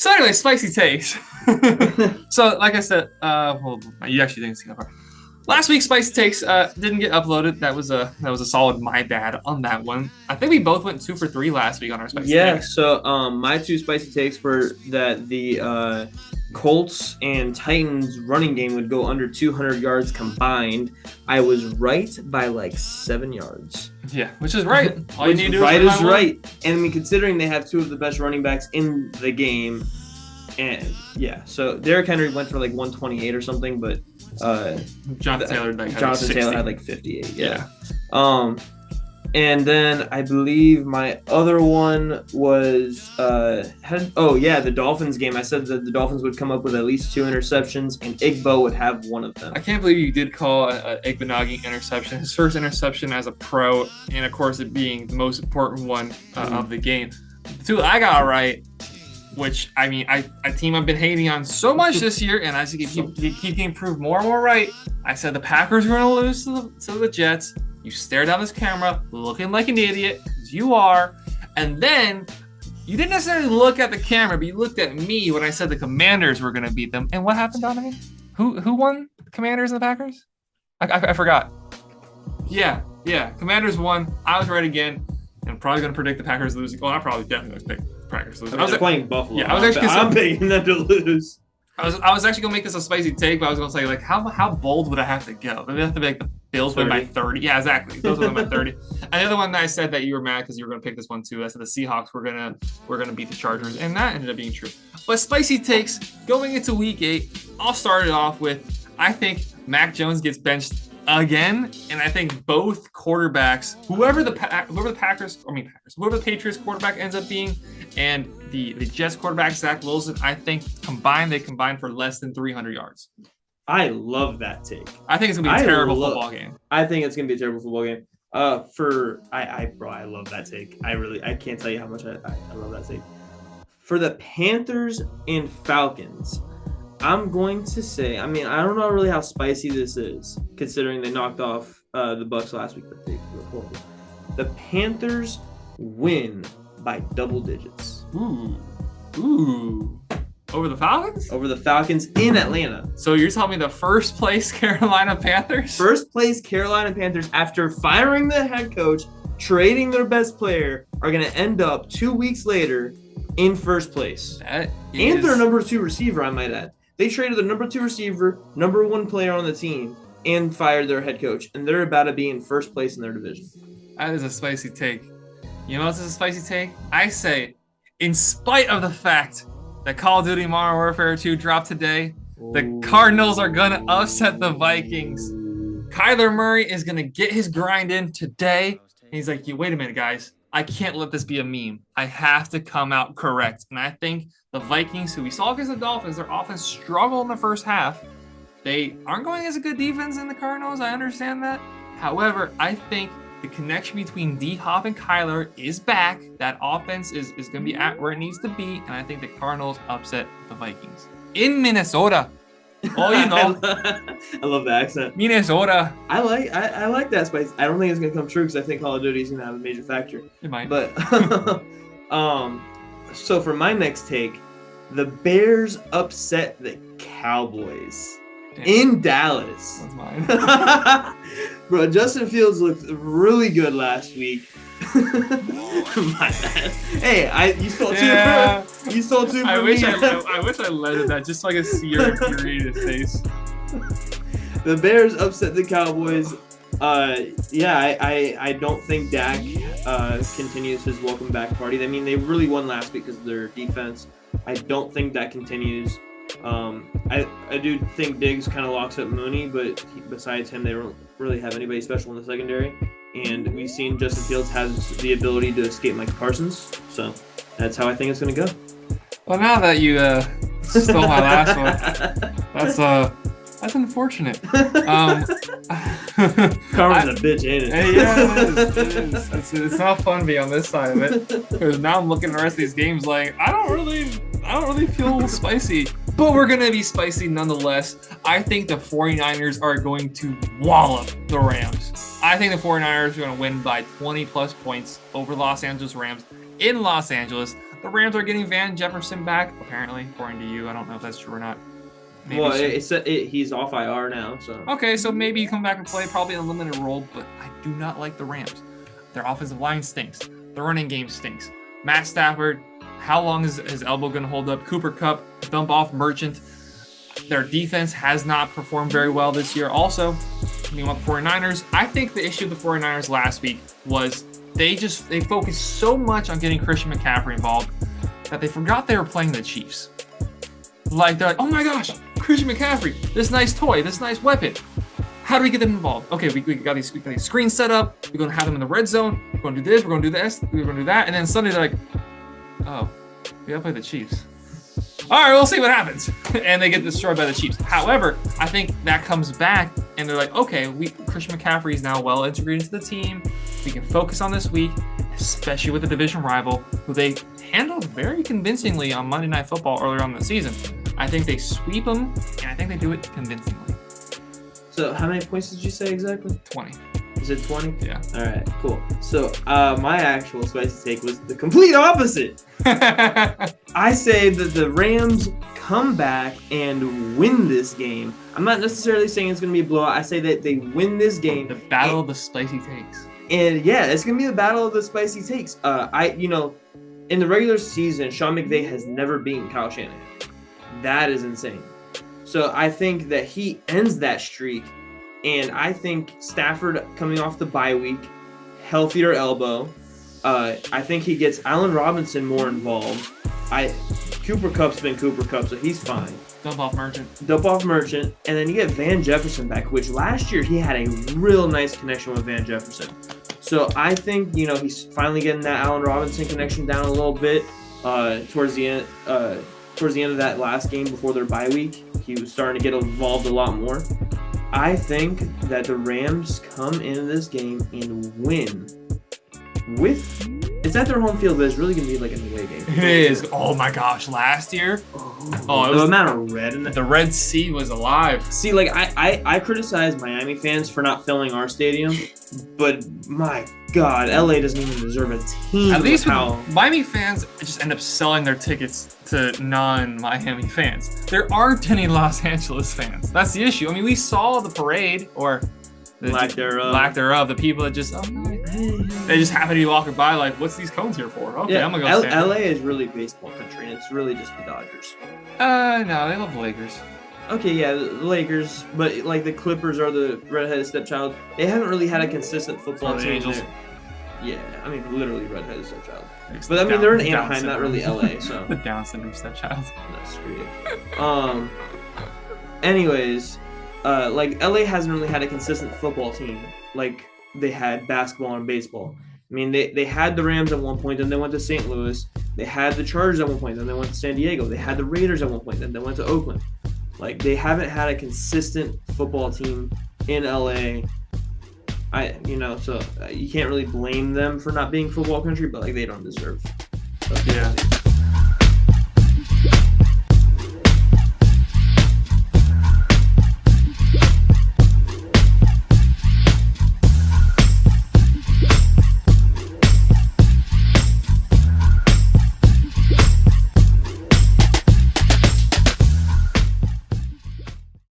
So anyway, spicy takes. So like I said, well, you actually didn't see that part. Last week's spicy takes didn't get uploaded. That was a solid my bad on that one. I think we both went 2 for 3 last week on our spicy takes. So my two spicy takes were that the Colts and Titans running game would go under 200 yards combined. I was right by like 7 yards. Yeah, which is right. All you need to do is right. And I mean, considering they have two of the best running backs in the game, and yeah, so Derrick Henry went for like 128 or something, but Jonathan Taylor had like 58. Yeah. And then I believe my other one was the Dolphins game. I said that the Dolphins would come up with at least 2 interceptions, and Igbo would have one of them. I can't believe you did call Igbenogany interception his first interception as a pro, and of course it being the most important one of the game. The two I got right, which I mean, a team I've been hating on so much this year, and as you keep getting proved more and more right. I said the Packers were going to lose to the Jets. You stare down this camera, looking like an idiot, because you are. And then you didn't necessarily look at the camera, but you looked at me when I said the Commanders were going to beat them. And what happened, Donovan? Who won? The Commanders and the Packers? I forgot. Yeah. Commanders won. I was right again. And I'm probably going to predict the Packers losing. Well, I'm probably definitely going to pick the Packers losing. I was playing Buffalo. Yeah, I'm picking them to lose. I was actually gonna make this a spicy take, but I was gonna say like how bold would I have to go? Would I have to make the Bills win by 30? Yeah, exactly. Bills win by 30. And the other one that I said that you were mad because you were gonna pick this one too. I said the Seahawks were gonna beat the Chargers, and that ended up being true. But spicy takes going into Week 8. I'll start it off with I think Mac Jones gets benched again, and I think both quarterbacks, whoever the Patriots quarterback ends up being, and the Jets quarterback Zach Wilson, I think they combine for less than 300 yards. I love that take. I think it's gonna be a terrible football game. I think it's gonna be a terrible football game. I love that take. I can't tell you how much I love that take. For the Panthers and Falcons, I'm going to say, I mean, I don't know really how spicy this is, considering they knocked off the Bucs last week, but they were horrible. The Panthers win by double digits. Ooh. Over the Falcons? Over the Falcons in Atlanta. So you're telling me the first place Carolina Panthers? First place Carolina Panthers, after firing the head coach, trading their best player, are going to end up 2 weeks later in first place. And their number 2 receiver, I might add. They traded the number 2 receiver, number 1 player on the team, and fired their head coach. And they're about to be in first place in their division. That is a spicy take. You know what else is a spicy take? I say, in spite of the fact that Call of Duty Modern Warfare 2 dropped today, the Cardinals are going to upset the Vikings. Kyler Murray is going to get his grind in today. And he's like, wait a minute, guys. I can't let this be a meme. I have to come out correct. And I think the Vikings, who we saw against the Dolphins, their offense struggled in the first half. They aren't going as a good defense in the Cardinals. I understand that. However, I think the connection between D-Hop and Kyler is back. That offense is going to be at where it needs to be. And I think the Cardinals upset the Vikings. In Minnesota. Oh, you know. I love the accent. Minnesota. I like that spice. I don't think it's going to come true because I think Call of Duty is going to have a major factor. It might. But, so for my next take, the Bears upset the Cowboys. Damn. In Dallas. That's mine. Bro, Justin Fields looked really good last week. My bad. Hey, you stole 2. Yeah. You stole 2 from I me. wish I led that just so I could see your infuriated face. The Bears upset the Cowboys. I don't think Dak continues his welcome back party. I mean, they really won last week because of their defense. I don't think that continues. I do think Diggs kind of locks up Mooney, but besides him, they don't really have anybody special in the secondary. And we've seen Justin Fields has the ability to escape Mike Parsons, so that's how I think it's going to go. Well, now that you stole my last one, that's unfortunate. Karma's a bitch, ain't it? Hey, yeah, it is. It's not fun being on this side of it, because now I'm looking at the rest of these games like I don't really feel spicy. But we're going to be spicy nonetheless. I think the 49ers are going to wallop the Rams. I think the 49ers are going to win by 20-plus points over Los Angeles Rams in Los Angeles. The Rams are getting Van Jefferson back, apparently, according to you. I don't know if that's true or not. Maybe Well, he's off IR now, so. Okay, so maybe he come back and play, probably in a limited role, but I do not like the Rams. Their offensive line stinks. The running game stinks. Matt Stafford, how long is his elbow going to hold up? Cooper Kupp, dump off Merchant. Their defense has not performed very well this year. Also, you want the 49ers. I think the issue with the 49ers last week was they focused so much on getting Christian McCaffrey involved that they forgot they were playing the Chiefs. Like, they're like, oh my gosh, Christian McCaffrey, this nice toy, this nice weapon. How do we get them involved? Okay, we got these screens set up. We're going to have them in the red zone. We're going to do this. We're going to do this. We're going to do that. And then Sunday they're like, oh, we got to play the Chiefs. All right, we'll see what happens. And they get destroyed by the Chiefs. However, I think that comes back and they're like, okay, Christian McCaffrey is now well integrated into the team. We can focus on this week, especially with the division rival, who they handled very convincingly on Monday Night Football earlier on in the season. I think they sweep them, and I think they do it convincingly. So how many points did you say exactly? 20. Is it 20? Yeah. All right, cool. So my actual spicy take was the complete opposite. I say that the Rams come back and win this game. I'm not necessarily saying it's going to be a blowout. I say that they win this game. The battle of the spicy takes. And yeah, it's going to be the battle of the spicy takes. In the regular season, Sean McVay has never beaten Kyle Shanahan. That is insane. So I think that he ends that streak. And I think Stafford coming off the bye week, healthier elbow. I think he gets Allen Robinson more involved. Cooper Kupp's been Cooper Kupp, so he's fine. Dump off Merchant. And then you get Van Jefferson back, which last year he had a real nice connection with Van Jefferson. So I think, he's finally getting that Allen Robinson connection down a little bit towards the end of that last game before their bye week. He was starting to get involved a lot more. I think that the Rams come into this game and win. It's at their home field, but it's really going to be like an away game. It is. Oh my gosh, last year? It was the amount of red in the Red Sea was alive. See, like I criticize Miami fans for not filling our stadium, but my God, LA doesn't even deserve a team. At least Miami fans just end up selling their tickets to non-Miami fans. There aren't any Los Angeles fans. That's the issue. I mean, we saw the parade or lack thereof. The people that just they just happen to be walking by like, what's these cones here for? Okay, yeah, I'm gonna go stand LA is really baseball country, and it's really just the Dodgers. No, they love the Lakers. Okay, yeah, the Lakers, but like the Clippers are the redheaded stepchild. They haven't really had a consistent football team. Angels. There. Yeah, I mean literally redheaded stepchild. But I mean they're in Anaheim, not really LA. So the Down syndrome stepchild. No, screw it. Anyways, like LA hasn't really had a consistent football team like they had basketball and baseball. I mean, they had the Rams at one point, then they went to St. Louis. They had the Chargers at one point, then they went to San Diego. They had the Raiders at one point, then they went to Oakland. Like, they haven't had a consistent football team in LA. So you can't really blame them for not being football country, but like they don't deserve. Yeah.